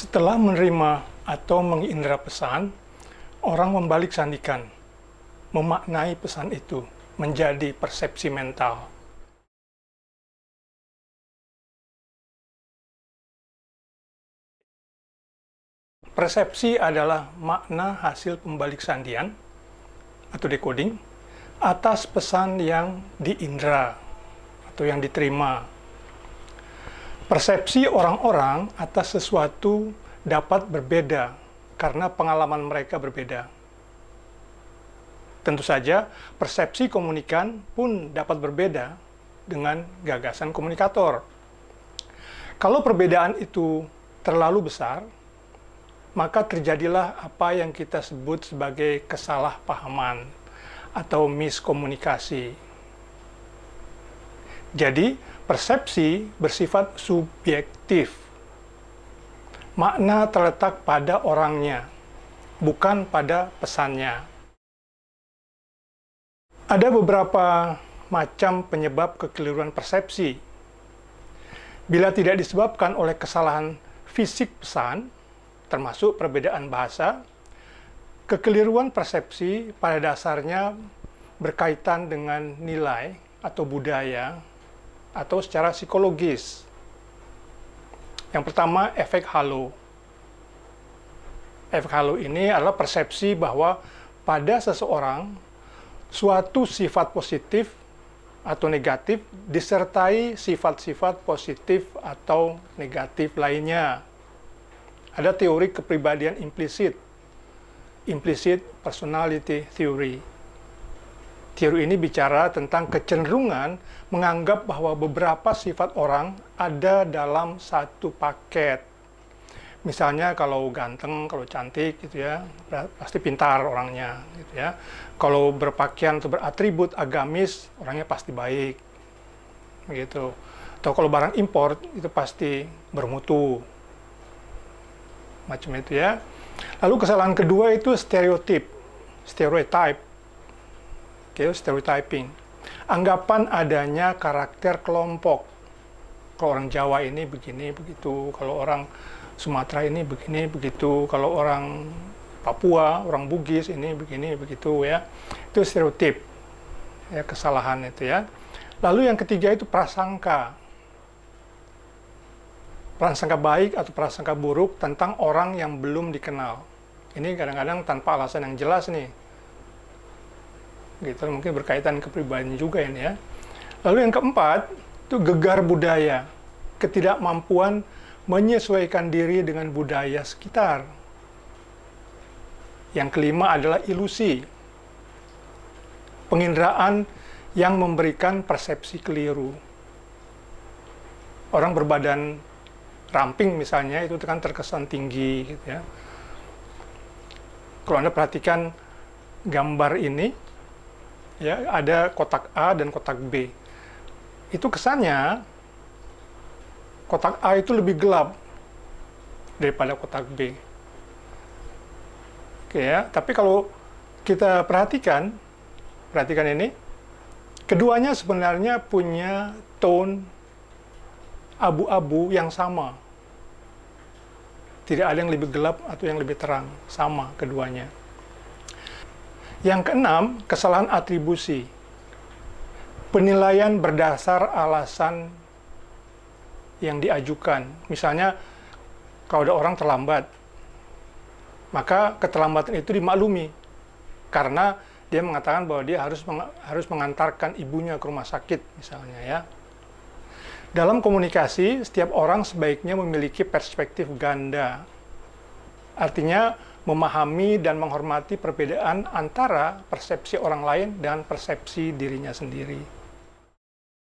Setelah menerima atau mengindra pesan, orang membalik sandikan, memaknai pesan itu menjadi persepsi mental. Persepsi adalah makna hasil pembalik sandian atau decoding atas pesan yang diindra atau yang diterima. Persepsi orang-orang atas sesuatu dapat berbeda karena pengalaman mereka berbeda. Tentu saja, persepsi komunikan pun dapat berbeda dengan gagasan komunikator. Kalau perbedaan itu terlalu besar, maka terjadilah apa yang kita sebut sebagai kesalahpahaman atau miskomunikasi. Jadi, persepsi bersifat subjektif. Makna terletak pada orangnya, bukan pada pesannya. Ada beberapa macam penyebab kekeliruan persepsi. Bila tidak disebabkan oleh kesalahan fisik pesan, termasuk perbedaan bahasa, kekeliruan persepsi pada dasarnya berkaitan dengan nilai atau budaya atau secara psikologis. Yang pertama, efek halo. Efek halo ini adalah persepsi bahwa pada seseorang suatu sifat positif atau negatif disertai sifat-sifat positif atau negatif lainnya. Ada teori kepribadian implisit, implicit personality theory. Teori ini bicara tentang kecenderungan menganggap bahwa beberapa sifat orang ada dalam satu paket. Misalnya kalau ganteng, kalau cantik gitu ya, pasti pintar orangnya gitu ya. Kalau berpakaian atau beratribut agamis, orangnya pasti baik. Begitu. Atau kalau barang impor itu pasti bermutu. Macam itu ya. Lalu kesalahan kedua itu stereotype. Stereotyping. Anggapan adanya karakter kelompok. Kalau orang Jawa ini begini, begitu. Kalau orang Sumatera ini begini, begitu. Kalau orang Papua, orang Bugis ini begini, begitu ya. Itu stereotip. Ya, kesalahan itu ya. Lalu yang ketiga itu prasangka. Prasangka baik atau prasangka buruk tentang orang yang belum dikenal. Ini kadang-kadang tanpa alasan yang jelas nih. Gitu, mungkin berkaitan kepribadian juga ini ya. Lalu yang keempat, itu gegar budaya. Ketidakmampuan menyesuaikan diri dengan budaya sekitar. Yang kelima adalah ilusi. Penginderaan yang memberikan persepsi keliru. Orang berbadan ramping misalnya itu kan terkesan tinggi gitu ya. Kalau Anda perhatikan gambar ini ya, ada kotak A dan kotak B. Itu kesannya kotak A itu lebih gelap daripada kotak B. Oke ya, tapi kalau kita perhatikan ini, keduanya sebenarnya punya tone abu-abu yang sama. Tidak ada yang lebih gelap atau yang lebih terang, sama keduanya. Yang keenam, kesalahan atribusi. Penilaian berdasar alasan yang diajukan. Misalnya, kalau ada orang terlambat, maka keterlambatan itu dimaklumi. Karena dia mengatakan bahwa dia harus mengantarkan ibunya ke rumah sakit, misalnya ya. Dalam komunikasi, setiap orang sebaiknya memiliki perspektif ganda. Artinya, memahami dan menghormati perbedaan antara persepsi orang lain dan persepsi dirinya sendiri.